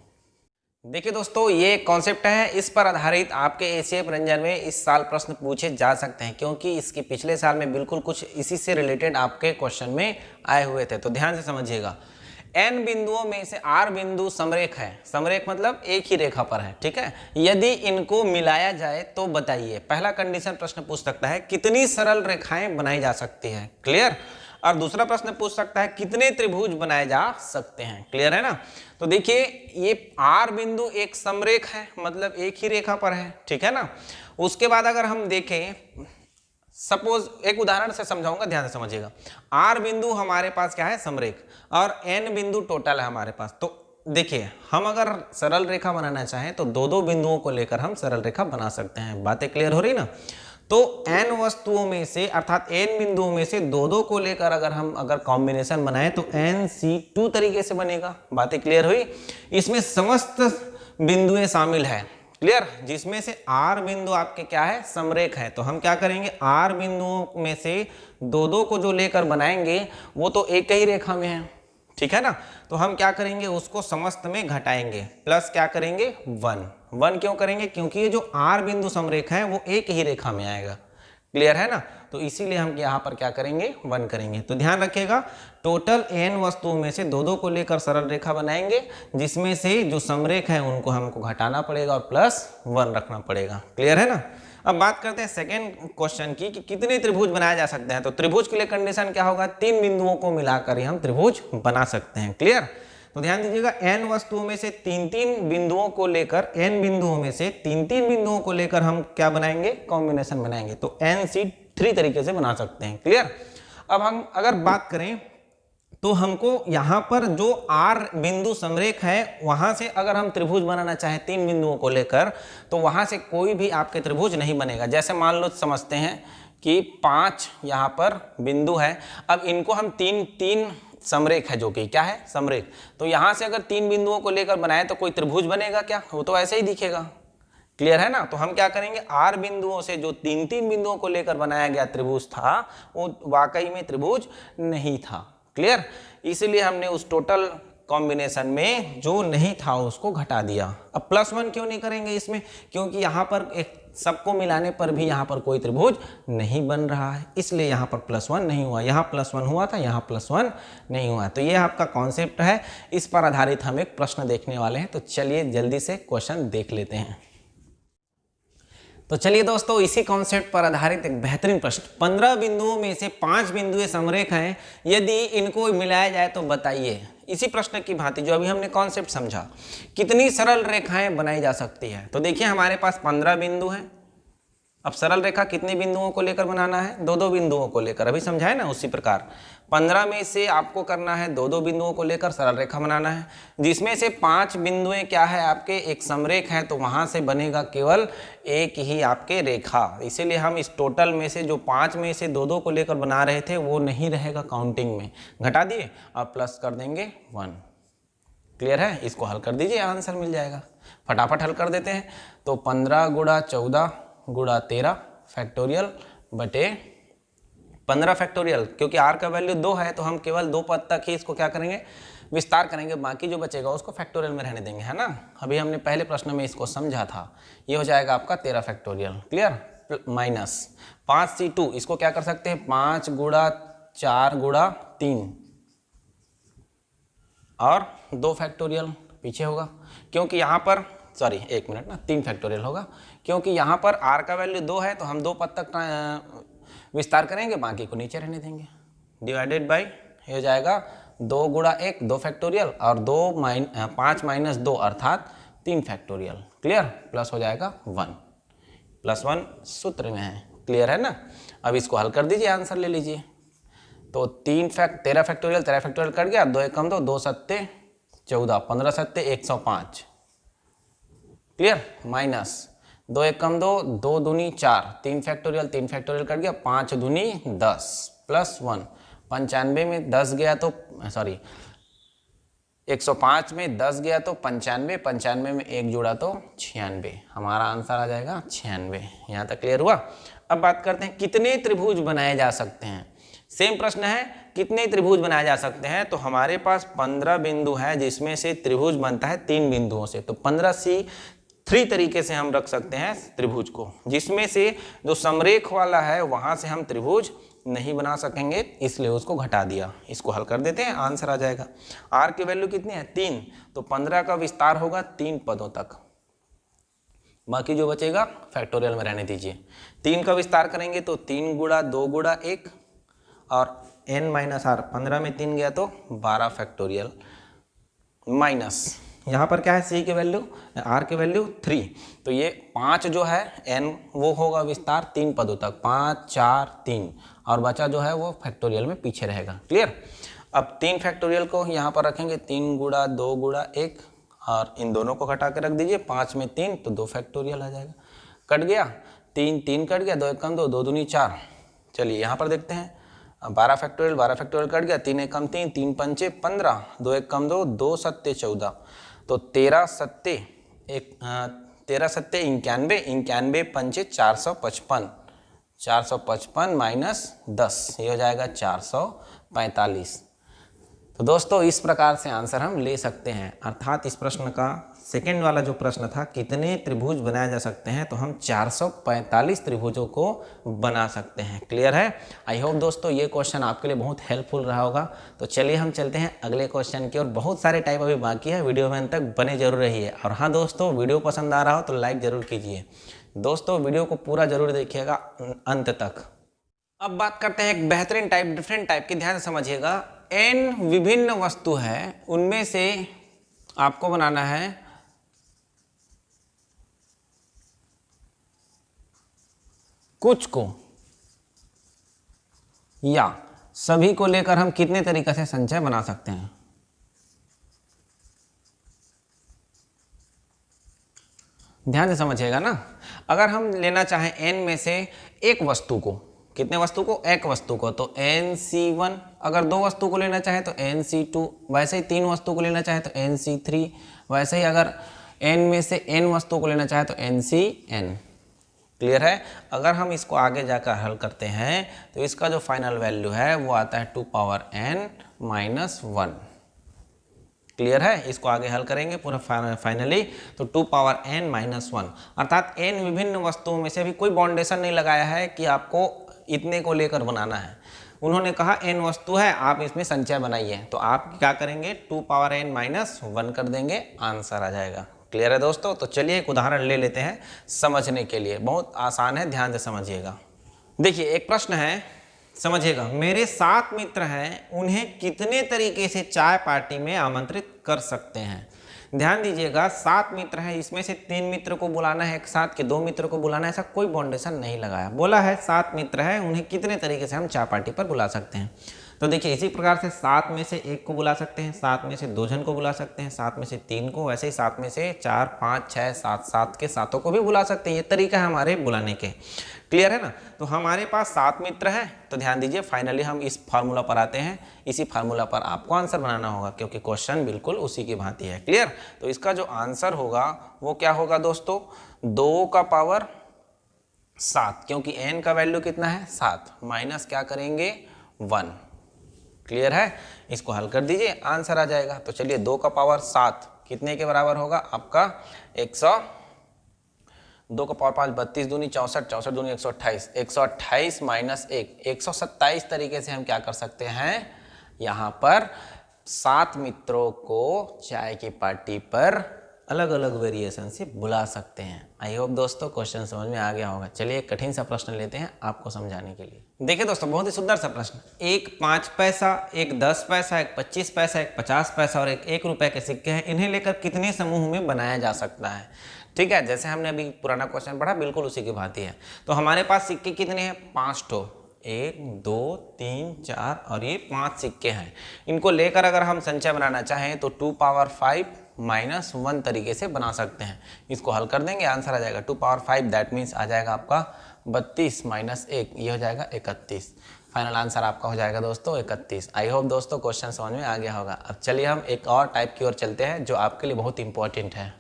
देखिए दोस्तों, ये कॉन्सेप्ट है, इस पर आधारित आपके एसीएफ रंजन में इस साल प्रश्न पूछे जा सकते हैं, क्योंकि इसके पिछले साल में बिल्कुल कुछ इसी से रिलेटेड आपके क्वेश्चन में आए हुए थे। तो ध्यान से समझिएगा, n बिंदुओं में से r बिंदु समरेख है, समरेख मतलब एक ही रेखा पर है, ठीक है। यदि इनको मिलाया जाए तो बताइए। पहला कंडीशन प्रश्न पूछ सकता है कितनी सरल रेखाएं बनाई जा सकती है। क्लियर? और दूसरा प्रश्न पूछ सकता है कितने त्रिभुज बनाए जा सकते हैं। क्लियर है ना? तो देखिए ये R बिंदु एक समरेख है, मतलब एक ही रेखा पर है, ठीक है ना। उसके बाद अगर हम देखें, सपोज एक उदाहरण से समझाऊंगा, ध्यान से समझिएगा। R बिंदु हमारे पास क्या है, समरेख, और N बिंदु टोटल है हमारे पास। तो देखिए हम अगर सरल रेखा बनाना चाहें तो दो दो बिंदुओं को लेकर हम सरल रेखा बना सकते हैं। बातें क्लियर हो रही ना? तो n वस्तुओं में से अर्थात n बिंदुओं में से दो दो को लेकर अगर कॉम्बिनेशन बनाए तो NC2 तरीके से बनेगा। बातें क्लियर हुई? इसमें समस्त बिंदुएं शामिल है। क्लियर? जिसमें से R बिंदु आपके क्या है, समरेख है। तो हम क्या करेंगे, R बिंदुओं में से दो दो को जो लेकर बनाएंगे वो तो एक ही रेखा में है, ठीक है ना। तो हम क्या करेंगे, उसको समस्त में घटाएंगे, प्लस क्या करेंगे, 1 क्यों करेंगे, क्योंकि ये जो R बिंदु समरेखा है वो एक ही रेखा में आएगा। क्लियर है ना? तो इसीलिए हम यहाँ पर क्या करेंगे, 1 करेंगे। तो ध्यान रखिएगा, टोटल n वस्तुओं में से दो दो को लेकर सरल रेखा बनाएंगे, जिसमें से जो समरेख है उनको हमको घटाना पड़ेगा और प्लस 1 रखना पड़ेगा। क्लियर है ना? अब बात करते हैं सेकेंड क्वेश्चन की कि कितने त्रिभुज बनाए जा सकते हैं। तो त्रिभुज के लिए कंडीशन क्या होगा, 3 बिंदुओं को मिलाकर ही हम त्रिभुज बना सकते हैं। क्लियर? तो ध्यान दीजिएगा, n वस्तुओं में से 3-3 बिंदुओं को लेकर, n बिंदुओं में से 3-3 बिंदुओं को लेकर हम क्या बनाएंगे, कॉम्बिनेशन बनाएंगे। तो NC3 तरीके से बना सकते हैं। क्लियर? अब हम अगर बात करें तो हमको यहाँ पर जो R बिंदु समरेख है वहां से अगर हम त्रिभुज बनाना चाहें 3 बिंदुओं को लेकर, तो वहां से कोई भी आपके त्रिभुज नहीं बनेगा। जैसे मान लो समझते हैं कि 5 यहाँ पर बिंदु है, अब इनको हम 3 समरेख है, जो कि क्या है, समरेख। तो यहाँ से अगर 3 बिंदुओं को लेकर बनाए तो कोई त्रिभुज बनेगा क्या, वो तो ऐसे ही दिखेगा। क्लियर है ना? तो हम क्या करेंगे, R बिंदुओं से जो 3 बिंदुओं को लेकर बनाया गया त्रिभुज था वो वाकई में त्रिभुज नहीं था। क्लियर? इसलिए हमने उस टोटल कॉम्बिनेशन में जो नहीं था उसको घटा दिया। अब +1 क्यों नहीं करेंगे इसमें, क्योंकि यहाँ पर एक सबको मिलाने पर भी यहाँ पर कोई त्रिभुज नहीं बन रहा है, इसलिए यहाँ पर +1 नहीं हुआ। यहाँ +1 हुआ था, यहाँ +1 नहीं हुआ। तो ये आपका कॉन्सेप्ट है, इस पर आधारित हम एक प्रश्न देखने वाले हैं। तो चलिए जल्दी से क्वेश्चन देख लेते हैं। तो चलिए दोस्तों, इसी कॉन्सेप्ट पर आधारित एक बेहतरीन प्रश्न, 15 बिंदुओं में से 5 बिंदुएं समरेख हैं, यदि इनको मिलाया जाए तो बताइए। इसी प्रश्न की भांति जो अभी हमने कॉन्सेप्ट समझा, कितनी सरल रेखाएं बनाई जा सकती है। तो देखिए हमारे पास 15 बिंदु हैं। अब सरल रेखा कितने बिंदुओं को लेकर बनाना है, 2-2 बिंदुओं को लेकर, अभी समझाए ना उसी प्रकार। 15 में से आपको करना है 2-2 बिंदुओं को लेकर सरल रेखा बनाना है, जिसमें से 5 बिंदुएं क्या है आपके एक समरेख है, तो वहां से बनेगा केवल एक ही आपके रेखा। इसीलिए हम इस टोटल में से जो 5 में से 2-2 को लेकर बना रहे थे वो नहीं रहेगा काउंटिंग में, घटा दिए और प्लस कर देंगे 1। क्लियर है? इसको हल कर दीजिए, आंसर मिल जाएगा। फटाफट हल कर देते हैं। तो 15 गुणा 14 गुणा 13 फैक्टोरियल बटे 15 फैक्टोरियल, क्योंकि r का वैल्यू 2 है तो हम केवल 2 पद तक ही इसको क्या करेंगे, विस्तार करेंगे, बाकी जो बचेगा उसको फैक्टोरियल में रहने देंगे, है ना। अभी हमने पहले प्रश्न में इसको समझा था। ये हो जाएगा आपका 13 फैक्टोरियल। क्लियर? माइनस 5c2, इसको क्या कर सकते हैं, 5 गुणा 4 गुणा 3 और 2 फैक्टोरियल पीछे होगा, क्योंकि यहाँ पर सॉरी 1 मिनट ना 3 फैक्टोरियल होगा, क्योंकि यहाँ पर r का वैल्यू 2 है तो हम 2 पद तक विस्तार करेंगे, बाकी को नीचे रहने देंगे। डिवाइडेड बाई ये हो जाएगा 2 गुणा 1 2 फैक्टोरियल और 5 माइनस 2 अर्थात 3 फैक्टोरियल। क्लियर? प्लस हो जाएगा 1, +1 सूत्र में है। क्लियर है ना? अब इसको हल कर दीजिए, आंसर ले लीजिए। तो 13 फैक्टोरियल कट गया, 2 एकम 2 2 सत्ते 14 15 सत्ते 105। क्लियर? माइनस 2 एकम 2 2 दूनी 4 3 फैक्टोरियल कट गया, 5 दूनी 10 प्लस 1 95 में 10 गया तो सॉरी 105 में 10 गया तो 95, 95 में 1 जुड़ा तो 96। हमारा आंसर आ जाएगा 96। यहाँ तक क्लियर हुआ? अब बात करते हैं कितने त्रिभुज बनाए जा सकते हैं। सेम प्रश्न है, कितने त्रिभुज बनाए जा सकते हैं। तो हमारे पास 15 बिंदु है, जिसमें से त्रिभुज बनता है 3 बिंदुओं से। तो 15C3 तरीके से हम रख सकते हैं त्रिभुज को, जिसमें से जो समरेख वाला है वहां से हम त्रिभुज नहीं बना सकेंगे, इसलिए उसको घटा दिया। इसको हल कर देते हैं, आंसर आ जाएगा। r की वैल्यू कितनी है 3, तो 15 का विस्तार होगा 3 पदों तक, बाकी जो बचेगा फैक्टोरियल में रहने दीजिए। 3 का विस्तार करेंगे तो 3 गुणा 2 गुणा 1 और n माइनस r, 15 में 3 गया तो 12 फैक्टोरियल माइनस यहाँ पर क्या है c की वैल्यू, r की वैल्यू 3, तो ये 5 जो है n वो होगा विस्तार 3 पदों तक, 5 4 3 और बचा जो है वो फैक्टोरियल में पीछे रहेगा। क्लियर? अब 3 फैक्टोरियल को यहाँ पर रखेंगे, 3 गुणा 2 गुणा 1 और इन दोनों को घटा के रख दीजिए, 5 में 3 तो 2 फैक्टोरियल आ जाएगा। कट गया 3 कट गया, 2 एकम 2 2 दूनी 4। चलिए यहाँ पर देखते हैं, 12 फैक्टोरियल कट गया, 3 एकम 3 3 पंचे 15, 2 एकम 2 2 सत्ते 14, तो 13 सत्ते 91, 91 पंचे 455, 455 माइनस 10 ये हो जाएगा 445। तो दोस्तों इस प्रकार से आंसर हम ले सकते हैं, अर्थात इस प्रश्न का सेकेंड वाला जो प्रश्न था कितने त्रिभुज बनाए जा सकते हैं, तो हम 445 त्रिभुजों को बना सकते हैं। क्लियर है? आई होप दोस्तों ये क्वेश्चन आपके लिए बहुत हेल्पफुल रहा होगा। तो चलिए हम चलते हैं अगले क्वेश्चन की ओर। बहुत सारे टाइप अभी बाकी है, वीडियो में अंत तक बने जरूर रहिए। और हाँ दोस्तों, वीडियो पसंद आ रहा हो तो लाइक जरूर कीजिए। दोस्तों वीडियो को पूरा जरूर देखिएगा अंत तक। अब बात करते हैं एक बेहतरीन टाइप, डिफरेंट टाइप की, ध्यान से समझिएगा। n विभिन्न वस्तु है, उनमें से आपको बनाना है कुछ को या सभी को लेकर हम कितने तरीके से संचय बना सकते हैं। ध्यान से समझिएगा ना। अगर हम लेना चाहें n में से एक वस्तु को, कितने वस्तु को, एक वस्तु को, तो nc1। अगर 2 वस्तु को लेना चाहे तो nc2, वैसे ही 3 वस्तु को लेना चाहे तो nc3, वैसे ही अगर n में से n वस्तु को लेना चाहे तो ncn। क्लियर है? अगर हम इसको आगे जाकर हल करते हैं तो इसका जो फाइनल वैल्यू है वो आता है 2 पावर n माइनस 1। क्लियर है? इसको आगे हल करेंगे पूरा फाइनली तो 2 पावर n माइनस 1, अर्थात n विभिन्न वस्तुओं में से भी कोई बाउंडेशन नहीं लगाया है कि आपको इतने को लेकर बनाना है। उन्होंने कहा n वस्तु है, आप इसमें संचय बनाइए, तो आप क्या करेंगे 2 पावर n माइनस 1 कर देंगे, आंसर आ जाएगा। क्लियर है दोस्तों? तो चलिए एक उदाहरण ले लेते हैं समझने के लिए, बहुत आसान है, ध्यान से समझिएगा। देखिए एक प्रश्न है, समझिएगा। मेरे 7 मित्र हैं, उन्हें कितने तरीके से चाय पार्टी में आमंत्रित कर सकते हैं। ध्यान दीजिएगा, 7 मित्र हैं, इसमें से 3 मित्र को बुलाना है एक साथ, के 2 मित्र को बुलाना है, ऐसा कोई बाउंडेशन नहीं लगाया। बोला है 7 मित्र हैं, उन्हें कितने तरीके से हम चाय पार्टी पर बुला सकते हैं। तो देखिए इसी प्रकार से 7 में से 1 को बुला सकते हैं, 7 में से 2 जन को बुला सकते हैं, 7 में से 3 को, वैसे ही 7 में से 4, 5, 6, 7, 7 के सातों को भी बुला सकते हैं। ये तरीका है हमारे बुलाने के। क्लियर है ना। तो हमारे पास 7 मित्र हैं, तो ध्यान दीजिए फाइनली हम इस फार्मूला पर आते हैं। इसी फार्मूला पर आपको आंसर बनाना होगा क्योंकि क्वेश्चन बिल्कुल उसी की भांति है। क्लियर। तो इसका जो आंसर होगा वो क्या होगा दोस्तों, 2 का पावर 7, क्योंकि n का वैल्यू कितना है 7, माइनस क्या करेंगे 1। क्लियर है। इसको हल कर दीजिए, आंसर आ जाएगा। तो चलिए 2 का पावर 7 कितने के बराबर होगा आपका 100, 2 का पावर 5 32 दूनी 64, 64 दूनी 128, 128 माइनस 1 127 तरीके से हम क्या कर सकते हैं, यहाँ पर 7 मित्रों को चाय की पार्टी पर अलग अलग वेरिएशन से बुला सकते हैं। आई होप दोस्तों क्वेश्चन समझ में आ गया होगा। चलिए एक कठिन सा प्रश्न लेते हैं आपको समझाने के लिए। देखिए दोस्तों बहुत ही सुंदर सा प्रश्न, एक 5 पैसा, एक 10 पैसा, एक 25 पैसा, एक 50 पैसा और एक 1 रुपए के सिक्के हैं। इन्हें लेकर कितने समूह में बनाया जा सकता है। ठीक है, जैसे हमने अभी पुराना क्वेश्चन पढ़ा बिल्कुल उसी की भांति है। तो हमारे पास सिक्के कितने हैं 5 ठो, 1 2 3 4 और ये 5 सिक्के हैं। इनको लेकर अगर हम संचय बनाना चाहें तो 2 पावर 5 माइनस 1 तरीके से बना सकते हैं। इसको हल कर देंगे, आंसर आ जाएगा 2 पावर 5, दैट मीन्स आ जाएगा आपका 32 माइनस 1, ये हो जाएगा 31। फाइनल आंसर आपका हो जाएगा दोस्तों 31। आई होप दोस्तों क्वेश्चन समझ में आ गया होगा। अब चलिए हम एक और टाइप की ओर चलते हैं जो आपके लिए बहुत इंपॉर्टेंट है।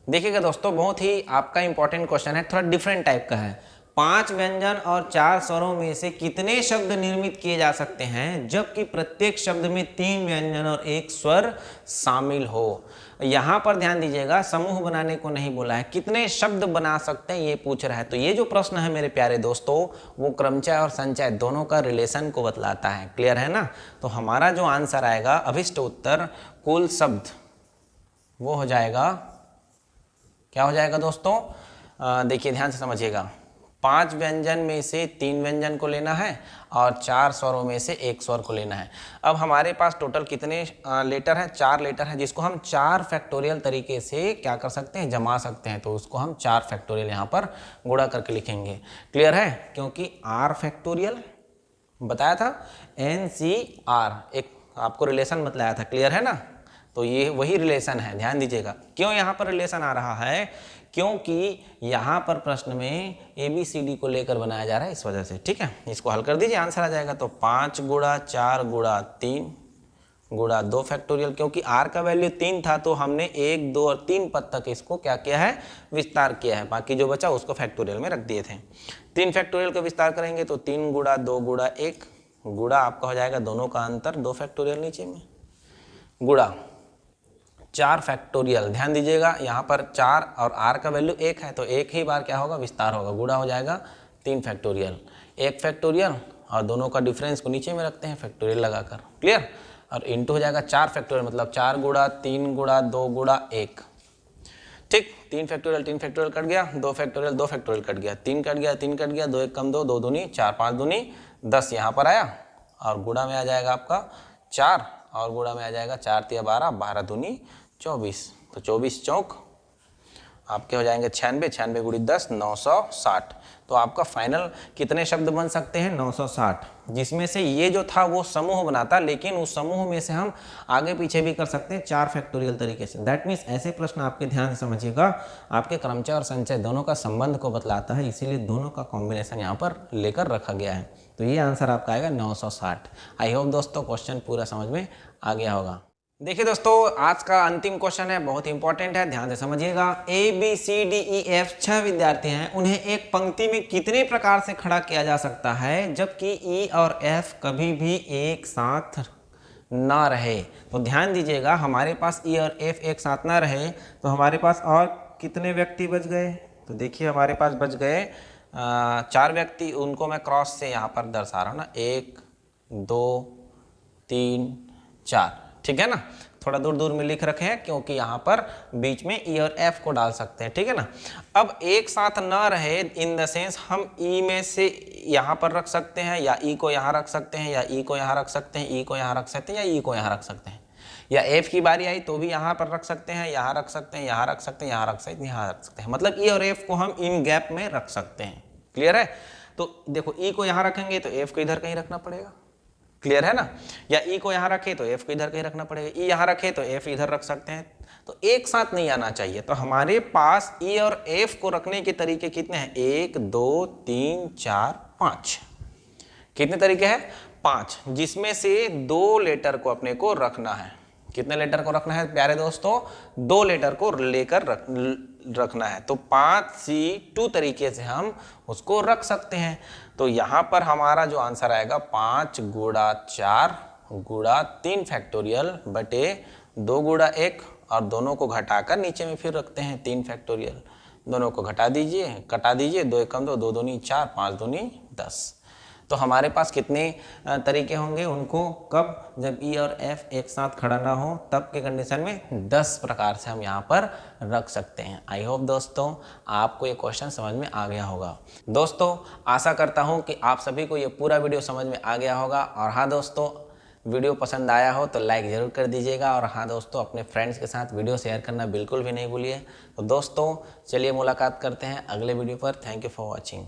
देखिएगा दोस्तों बहुत ही आपका इंपॉर्टेंट क्वेश्चन है, थोड़ा डिफरेंट टाइप का है। 5 व्यंजन और 4 स्वरों में से कितने शब्द निर्मित किए जा सकते हैं जबकि प्रत्येक शब्द में 3 व्यंजन और 1 स्वर शामिल हो। यहाँ पर ध्यान दीजिएगा, समूह बनाने को नहीं बोला है, कितने शब्द बना सकते हैं ये पूछ रहा है। तो ये जो प्रश्न है मेरे प्यारे दोस्तों वो क्रमचय और संचय दोनों का रिलेशन को बतलाता है। क्लियर है ना। तो हमारा जो आंसर आएगा अभिष्ट उत्तर कुल शब्द वो हो जाएगा, क्या हो जाएगा दोस्तों, देखिए ध्यान से समझिएगा। 5 व्यंजन में से 3 व्यंजन को लेना है और 4 स्वरों में से 1 स्वर को लेना है। अब हमारे पास टोटल कितने लेटर हैं, 4 लेटर हैं, जिसको हम 4 फैक्टोरियल तरीके से क्या कर सकते हैं, जमा सकते हैं। तो उसको हम 4 फैक्टोरियल यहाँ पर गुणा करके लिखेंगे। क्लियर है, क्योंकि R फैक्टोरियल बताया था, NCR एक आपको रिलेशन बतलाया था। क्लियर है ना। तो ये वही रिलेशन है, ध्यान दीजिएगा। क्यों यहाँ पर रिलेशन आ रहा है, क्योंकि यहाँ पर प्रश्न में ABCD को लेकर बनाया जा रहा है, इस वजह से। ठीक है, इसको हल कर दीजिए, आंसर आ जाएगा। तो 5 गुणा 4 गुणा 3 गुणा 2 फैक्टोरियल, क्योंकि R का वैल्यू 3 था तो हमने 1 2 और 3 पद तक इसको क्या किया है, विस्तार किया है। बाकी जो बचा उसको फैक्टोरियल में रख दिए थे। 3 फैक्टोरियल का विस्तार करेंगे तो 3 गुणा 2 गुणा 1 गुणा आपका हो जाएगा दोनों का अंतर 2 फैक्टोरियल नीचे में, गुणा 4 फैक्टोरियल। ध्यान दीजिएगा यहाँ पर 4 और R का वैल्यू 1 है तो एक ही बार क्या होगा, विस्तार होगा, गुणा हो जाएगा 3 फैक्टोरियल, 1 फैक्टोरियल और दोनों का डिफरेंस को नीचे में रखते हैं फैक्टोरियल लगाकर। क्लियर। और इंटू हो जाएगा 4 फैक्टोरियल, मतलब 4 गुणा 3 गुणा 2 गुणा 1। ठीक, 3 फैक्टोरियल 3 फैक्टोरियल कट गया, 2 फैक्टोरियल 2 फैक्टोरियल कट गया, 3 कट गया 3 कट गया, 2 1 कम 2 2 दूनी 4 5 दूनी 10 यहाँ पर आया और गुणा में आ जाएगा आपका 4 और गुणा में आ जाएगा 4 3 12 12 दूनी 24। तो 24 चौक आपके हो जाएंगे 96, 96 गुणी 10 960। तो आपका फाइनल कितने शब्द बन सकते हैं, 960, जिसमें से ये जो था वो समूह बनाता, लेकिन उस समूह में से हम आगे पीछे भी कर सकते हैं 4 फैक्टोरियल तरीके से। दैट मीन्स ऐसे प्रश्न आपके ध्यान से समझिएगा, आपके क्रमचय और संचय दोनों का संबंध को बतलाता है, इसीलिए दोनों का कॉम्बिनेशन यहाँ पर लेकर रखा गया है। तो ये आंसर आपका आएगा 960। आई होप दोस्तों क्वेश्चन पूरा समझ में आ गया होगा। देखिए दोस्तों आज का अंतिम क्वेश्चन है, बहुत इंपॉर्टेंट है, ध्यान से समझिएगा। ABCDEF 6 विद्यार्थी हैं, उन्हें एक पंक्ति में कितने प्रकार से खड़ा किया जा सकता है जबकि E और F कभी भी एक साथ ना रहे। तो ध्यान दीजिएगा, हमारे पास E और F एक साथ ना रहे तो हमारे पास और कितने व्यक्ति बच गए। तो देखिए हमारे पास बच गए 4 व्यक्ति, उनको मैं क्रॉस से यहाँ पर दर्शा रहा हूँ ना, 1 2 3 4। ठीक है ना, थोड़ा दूर दूर में लिख रखे हैं क्योंकि यहाँ पर बीच में E और F को डाल सकते हैं। ठीक है ना। अब एक साथ ना रहे इन द सेंस हम E में से यहाँ पर रख सकते हैं या E को यहाँ रख सकते हैं या E को यहाँ रख सकते हैं, E को यहाँ रख सकते हैं या E को यहाँ रख सकते हैं, या F की बारी आई तो भी यहाँ पर रख सकते हैं, यहाँ रख सकते हैं, यहाँ रख सकते हैं, यहाँ रख सकते हैं, यहाँ रख सकते हैं। मतलब E और F को हम इन गैप में रख सकते हैं। क्लियर है। तो देखो E को यहाँ रखेंगे तो F को इधर कहीं रखना पड़ेगा। क्लियर है ना। या ई को यहाँ रखे तो एफ को इधर कहीं रखना पड़ेगा, ई यहाँ रखे तो एफ इधर रख सकते हैं, तो एक साथ नहीं आना चाहिए। तो हमारे पास ई और एफ को रखने के तरीके कितने हैं, 1 2 3 4 5। कितने तरीके हैं, 5, जिसमें से 2 लेटर को अपने को रखना है। कितने लेटर को रखना है प्यारे दोस्तों, 2 लेटर को लेकर रखना है। तो 5C2 तरीके से हम उसको रख सकते हैं। तो यहाँ पर हमारा जो आंसर आएगा 5 गुणा 4 गुणा 3 फैक्टोरियल बटे 2 गुणा 1, और दोनों को घटाकर नीचे में फिर रखते हैं 3 फैक्टोरियल। दोनों को घटा दीजिए, कटा दीजिए, 2 एकम 2, 2 दूनी 4, 5 दूनी 10। तो हमारे पास कितने तरीके होंगे उनको, कब, जब ई और एफ एक साथ खड़ा ना हो तब के कंडीशन में 10 प्रकार से हम यहाँ पर रख सकते हैं। आई होप दोस्तों आपको ये क्वेश्चन समझ में आ गया होगा। दोस्तों आशा करता हूँ कि आप सभी को ये पूरा वीडियो समझ में आ गया होगा। और हाँ दोस्तों, वीडियो पसंद आया हो तो लाइक ज़रूर कर दीजिएगा। और हाँ दोस्तों, अपने फ्रेंड्स के साथ वीडियो शेयर करना बिल्कुल भी नहीं भूलिए। तो दोस्तों चलिए मुलाकात करते हैं अगले वीडियो पर। Thank you for watching.